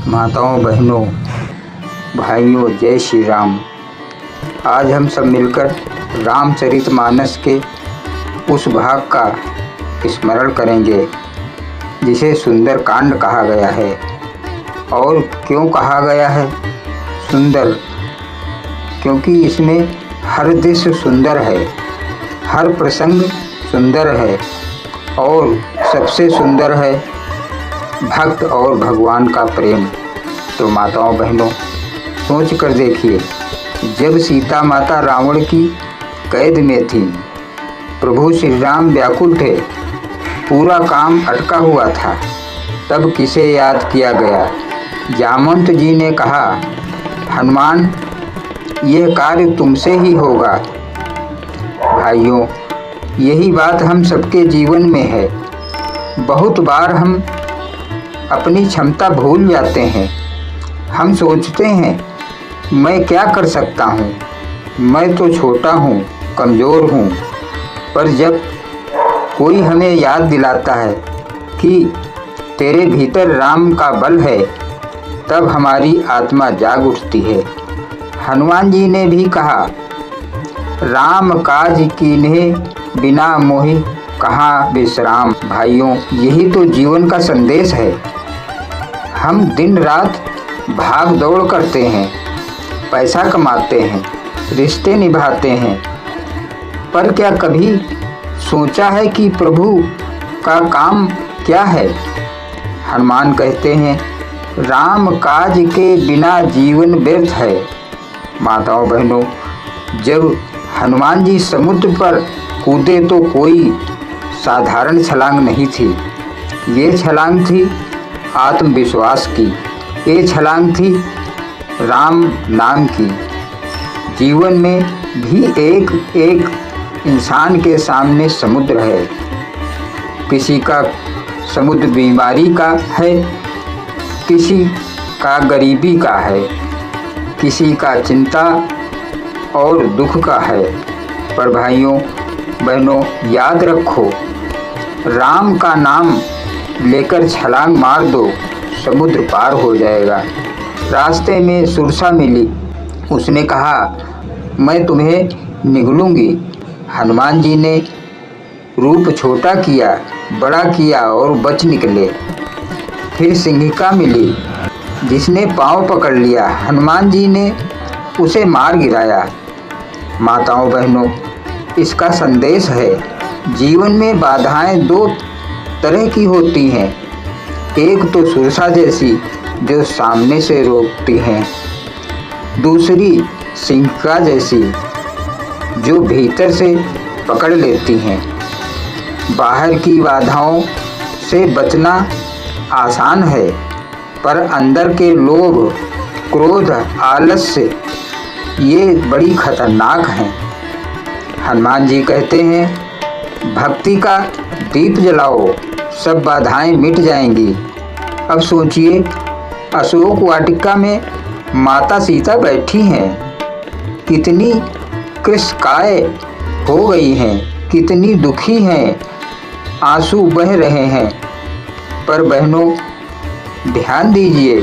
माताओं, बहनों, भाइयों, जय श्री राम। आज हम सब मिलकर रामचरितमानस के उस भाग का स्मरण करेंगे जिसे सुंदर कांड कहा गया है। और क्यों कहा गया है सुंदर? क्योंकि इसमें हर दृश्य सुंदर है, हर प्रसंग सुंदर है और सबसे सुंदर है भक्त और भगवान का प्रेम। तो माताओं, बहनों, सोच कर देखिए, जब सीता माता रावण की कैद में थी, प्रभु श्री राम व्याकुल थे, पूरा काम अटका हुआ था, तब किसे याद किया गया? जामवंत जी ने कहा, हनुमान, यह कार्य तुमसे ही होगा। भाइयों, यही बात हम सबके जीवन में है। बहुत बार हम अपनी क्षमता भूल जाते हैं। हम सोचते हैं, मैं क्या कर सकता हूँ, मैं तो छोटा हूँ, कमज़ोर हूँ। पर जब कोई हमें याद दिलाता है कि तेरे भीतर राम का बल है, तब हमारी आत्मा जाग उठती है। हनुमान जी ने भी कहा, राम काज कीन्हे बिना मोहि कहाँ विश्राम। भाइयों, यही तो जीवन का संदेश है। हम दिन रात भाग दौड़ करते हैं, पैसा कमाते हैं, रिश्ते निभाते हैं, पर क्या कभी सोचा है कि प्रभु का काम क्या है? हनुमान कहते हैं, राम काज के बिना जीवन व्यर्थ है। माताओं, बहनों, जब हनुमान जी समुद्र पर कूदे तो कोई साधारण छलांग नहीं थी। ये छलांग थी आत्मविश्वास की, ये छलांग थी राम नाम की। जीवन में भी एक एक इंसान के सामने समुद्र है। किसी का समुद्र बीमारी का है, किसी का गरीबी का है, किसी का चिंता और दुख का है। पर भाइयों, बहनों, याद रखो, राम का नाम लेकर छलांग मार दो, समुद्र पार हो जाएगा। रास्ते में सुरसा मिली, उसने कहा, मैं तुम्हें निगलूंगी। हनुमान जी ने रूप छोटा किया, बड़ा किया और बच निकले। फिर सिंहिका मिली, जिसने पाँव पकड़ लिया, हनुमान जी ने उसे मार गिराया। माताओं, बहनों, इसका संदेश है, जीवन में बाधाएं दो तरह की होती हैं। एक तो सुरसा जैसी जो सामने से रोकती हैं, दूसरी सिंहिका जैसी जो भीतर से पकड़ लेती हैं। बाहर की बाधाओं से बचना आसान है, पर अंदर के लोभ, क्रोध, आलस्य ये बड़ी खतरनाक हैं। हनुमान जी कहते हैं, भक्ति का दीप जलाओ, सब बाधाएं मिट जाएंगी। अब सोचिए, अशोक वाटिका में माता सीता बैठी हैं, कितनी कृशकाय हो गई हैं, कितनी दुखी हैं, आंसू बह रहे हैं। पर बहनों, ध्यान दीजिए,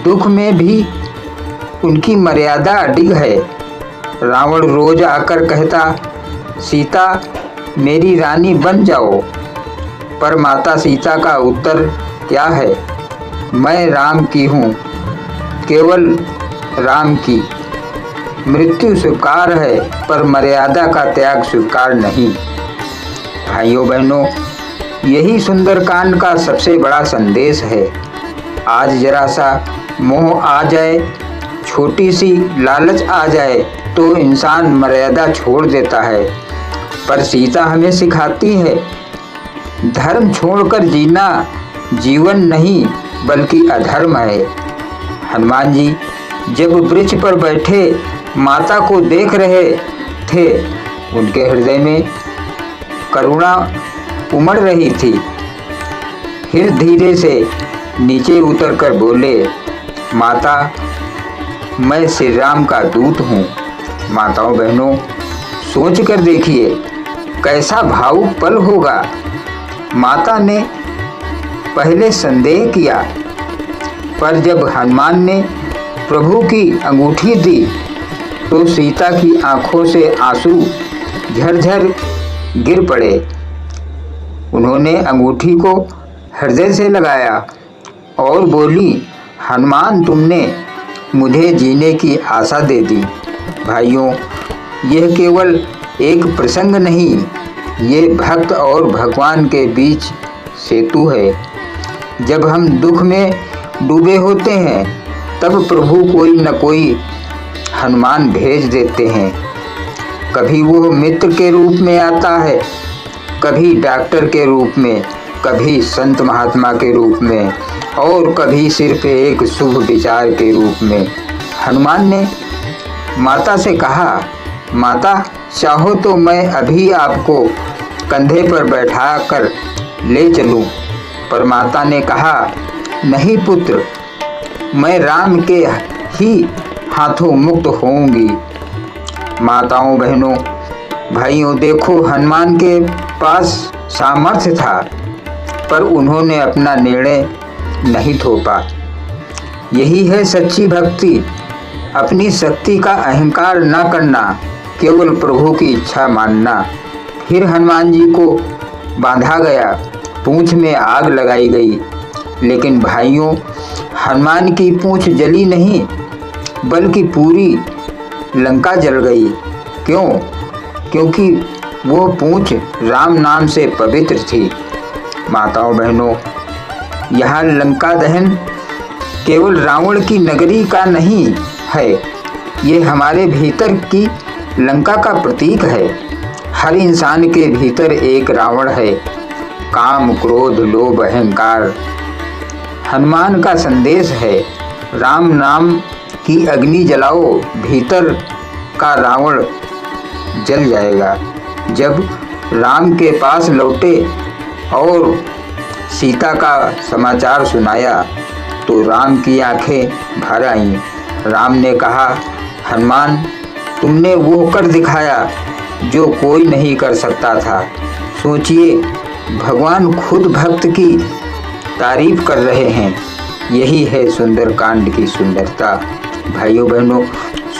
दुख में भी उनकी मर्यादा अडिग है। रावण रोज आकर कहता, सीता मेरी रानी बन जाओ, पर माता सीता का उत्तर क्या है? मैं राम की हूँ, केवल राम की। मृत्यु स्वीकार है, पर मर्यादा का त्याग स्वीकार नहीं। भाइयों, बहनों, यही सुंदरकांड का सबसे बड़ा संदेश है। आज जरा सा मोह आ जाए, छोटी सी लालच आ जाए, तो इंसान मर्यादा छोड़ देता है। पर सीता हमें सिखाती है, धर्म छोड़कर जीना जीवन नहीं बल्कि अधर्म है। हनुमान जी जब वृक्ष पर बैठे माता को देख रहे थे, उनके हृदय में करुणा उमड़ रही थी। फिर धीरे से नीचे उतरकर बोले, माता, मैं श्री राम का दूत हूँ। माताओं, बहनों, सोच कर देखिए, कैसा भावुक पल होगा। माता ने पहले संदेह किया, पर जब हनुमान ने प्रभु की अंगूठी दी तो सीता की आंखों से आंसू झरझर गिर पड़े। उन्होंने अंगूठी को हृदय से लगाया और बोली, हनुमान, तुमने मुझे जीने की आशा दे दी। भाइयों, यह केवल एक प्रसंग नहीं, ये भक्त और भगवान के बीच सेतु है। जब हम दुख में डूबे होते हैं तब प्रभु कोई न कोई हनुमान भेज देते हैं। कभी वो मित्र के रूप में आता है, कभी डॉक्टर के रूप में, कभी संत महात्मा के रूप में और कभी सिर्फ एक शुभ विचार के रूप में। हनुमान ने माता से कहा, माता, चाहो तो मैं अभी आपको कंधे पर बैठा कर ले चलूं। पर माता ने कहा, नहीं पुत्र, मैं राम के ही हाथों मुक्त होऊंगी। माताओं, बहनों, भाइयों, देखो, हनुमान के पास सामर्थ्य था पर उन्होंने अपना निर्णय नहीं थोपा। यही है सच्ची भक्ति, अपनी शक्ति का अहंकार न करना, केवल प्रभु की इच्छा मानना। फिर हनुमान जी को बांधा गया, पूंछ में आग लगाई गई, लेकिन भाइयों, हनुमान की पूंछ जली नहीं बल्कि पूरी लंका जल गई। क्यों? क्योंकि वो पूंछ राम नाम से पवित्र थी। माताओं, बहनों, यहाँ लंका दहन केवल रावण की नगरी का नहीं है, ये हमारे भीतर की लंका का प्रतीक है। हर इंसान के भीतर एक रावण है, काम, क्रोध, लोभ, अहंकार। हनुमान का संदेश है, राम नाम की अग्नि जलाओ, भीतर का रावण जल जाएगा। जब राम के पास लौटे और सीता का समाचार सुनाया तो राम की आंखें भर आईं। राम ने कहा, हनुमान, तुमने वो कर दिखाया जो कोई नहीं कर सकता था। सोचिए, भगवान खुद भक्त की तारीफ कर रहे हैं। यही है सुंदरकांड की सुंदरता। भाइयों, बहनों,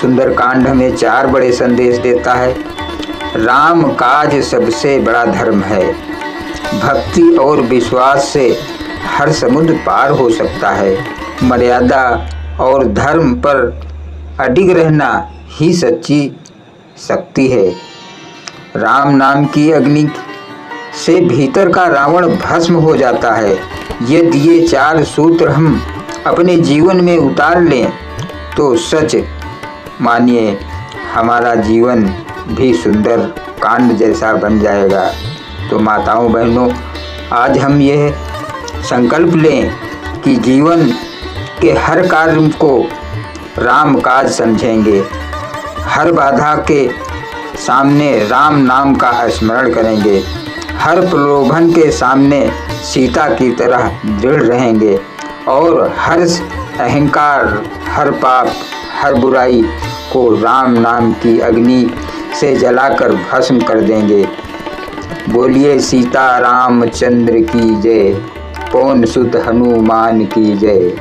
सुंदरकांड हमें 4 बड़े संदेश देता है। राम काज सबसे बड़ा धर्म है। भक्ति और विश्वास से हर समुद्र पार हो सकता है। मर्यादा और धर्म पर अडिग रहना ही सच्ची शक्ति है। राम नाम की अग्नि से भीतर का रावण भस्म हो जाता है। यदि ये 4 सूत्र हम अपने जीवन में उतार लें तो सच मानिए हमारा जीवन भी सुंदर कांड जैसा बन जाएगा। तो माताओं, बहनों, आज हम यह संकल्प लें कि जीवन के हर कार्य को राम काज समझेंगे। हर बाधा के सामने राम नाम का स्मरण करेंगे। हर प्रलोभन के सामने सीता की तरह दृढ़ रहेंगे और हर अहंकार, हर पाप, हर बुराई को राम नाम की अग्नि से जलाकर भस्म कर देंगे। बोलिए सीता रामचंद्र की जय, पवन सुत हनुमान की जय।